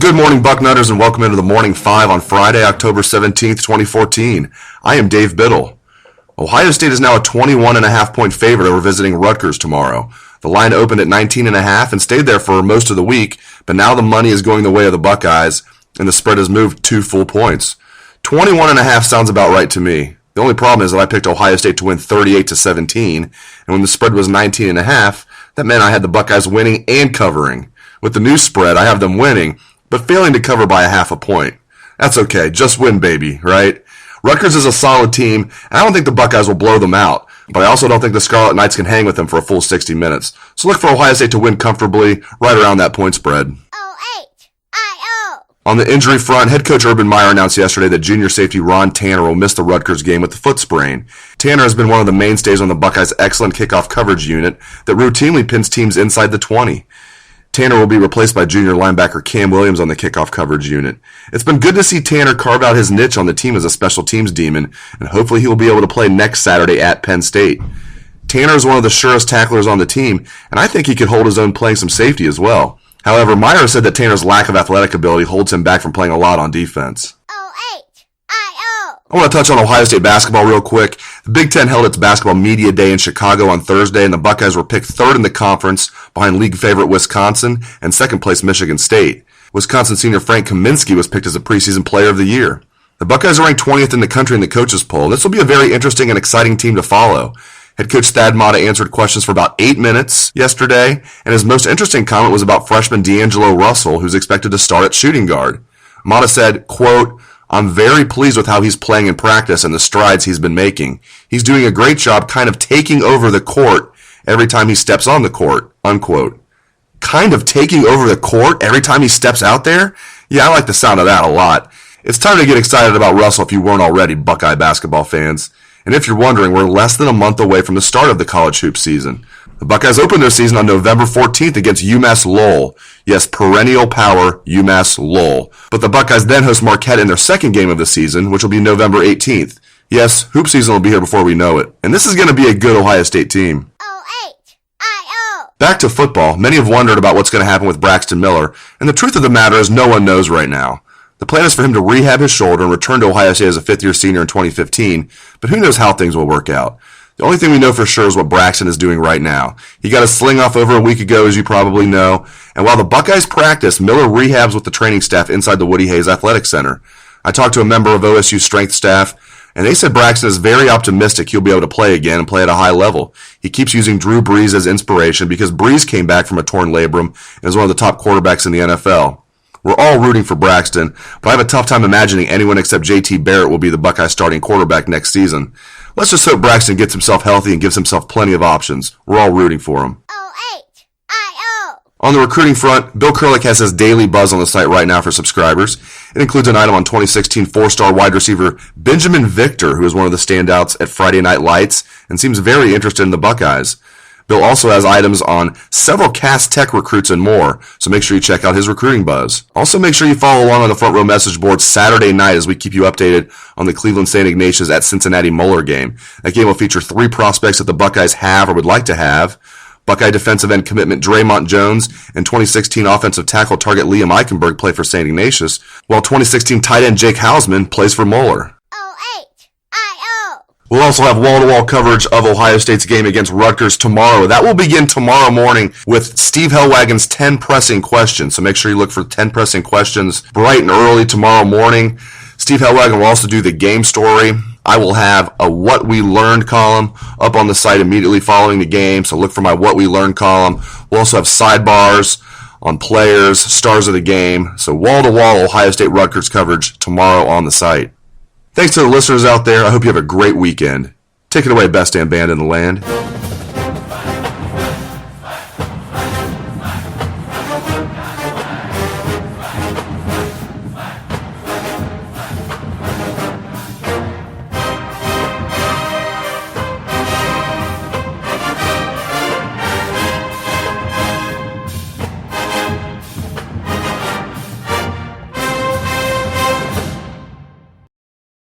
Good morning, Bucknutters, and welcome into the Morning 5 on Friday, October 17th, 2014. I am Dave Biddle. Ohio State is now a 21.5-point favorite over visiting Rutgers tomorrow. The line opened at 19.5 and stayed there for most of the week, but now the money is going the way of the Buckeyes, and the spread has moved 2 full points. 21.5 sounds about right to me. The only problem is that I picked Ohio State to win 38-17, and when the spread was 19.5, that meant I had the Buckeyes winning and covering. With the new spread, I have them winning, but failing to cover by a half a point. That's okay, just win, baby, right? Rutgers is a solid team, and I don't think the Buckeyes will blow them out, but I also don't think the Scarlet Knights can hang with them for a full 60 minutes. So look for Ohio State to win comfortably, right around that point spread. O-H-I-O. On the injury front, head coach Urban Meyer announced yesterday that junior safety Ron Tanner will miss the Rutgers game with the foot sprain. Tanner has been one of the mainstays on the Buckeyes' excellent kickoff coverage unit that routinely pins teams inside the 20. Tanner will be replaced by junior linebacker Cam Williams on the kickoff coverage unit. It's been good to see Tanner carve out his niche on the team as a special teams demon, and hopefully he will be able to play next Saturday at Penn State. Tanner is one of the surest tacklers on the team, and I think he could hold his own playing some safety as well. However, Meyer said that Tanner's lack of athletic ability holds him back from playing a lot on defense. O-H-I-O. I want to touch on Ohio State basketball real quick. The Big Ten held its basketball media day in Chicago on Thursday, and the Buckeyes were picked third in the conference behind league favorite Wisconsin and second place Michigan State. Wisconsin senior Frank Kaminsky was picked as a preseason player of the year. The Buckeyes are ranked 20th in the country in the coaches poll. This will be a very interesting and exciting team to follow. Head coach Thad Matta answered questions for about 8 minutes yesterday, and his most interesting comment was about freshman D'Angelo Russell, who's expected to start at shooting guard. Matta said, quote, "I'm very pleased with how he's playing in practice and the strides he's been making. He's doing a great job kind of taking over the court every time he steps on the court," unquote. Kind of taking over the court every time he steps out there? Yeah, I like the sound of that a lot. It's time to get excited about Russell if you weren't already, Buckeye basketball fans. And if you're wondering, we're less than a month away from the start of the college hoop season. The Buckeyes opened their season on November 14th against UMass Lowell. Yes, perennial power, UMass Lowell. But the Buckeyes then host Marquette in their second game of the season, which will be November 18th. Yes, hoop season will be here before we know it. And this is going to be a good Ohio State team. O-H-I-O. Back to football, many have wondered about what's going to happen with Braxton Miller, and the truth of the matter is no one knows right now. The plan is for him to rehab his shoulder and return to Ohio State as a fifth-year senior in 2015, but who knows how things will work out. The only thing we know for sure is what Braxton is doing right now. He got a sling off over a week ago, as you probably know, and while the Buckeyes practice, Miller rehabs with the training staff inside the Woody Hayes Athletic Center. I talked to a member of OSU strength staff, and they said Braxton is very optimistic he'll be able to play again and play at a high level. He keeps using Drew Brees as inspiration because Brees came back from a torn labrum and is one of the top quarterbacks in the NFL. We're all rooting for Braxton, but I have a tough time imagining anyone except J.T. Barrett will be the Buckeye starting quarterback next season. Let's just hope Braxton gets himself healthy and gives himself plenty of options. We're all rooting for him. O-H-I-O. On the recruiting front, Bill Kurlick has his daily buzz on the site right now for subscribers. It includes an item on 2016 four-star wide receiver Benjamin Victor, who is one of the standouts at Friday Night Lights and seems very interested in the Buckeyes. Bill also has items on several Cass Tech recruits and more, so make sure you check out his recruiting buzz. Also, make sure you follow along on the Front Row message board Saturday night as we keep you updated on the Cleveland St. Ignatius at Cincinnati Moeller game. That game will feature 3 prospects that the Buckeyes have or would like to have: Buckeye defensive end commitment Draymond Jones and 2016 offensive tackle target Liam Eichenberg play for St. Ignatius, while 2016 tight end Jake Hausman plays for Moeller. We'll also have wall-to-wall coverage of Ohio State's game against Rutgers tomorrow. That will begin tomorrow morning with Steve Hellwagon's 10 pressing questions. So make sure you look for 10 pressing questions bright and early tomorrow morning. Steve Hellwagon will also do the game story. I will have a What We Learned column up on the site immediately following the game. So look for my What We Learned column. We'll also have sidebars on players, stars of the game. So wall-to-wall Ohio State Rutgers coverage tomorrow on the site. Thanks to the listeners out there. I hope you have a great weekend. Take it away, best damn band in the land.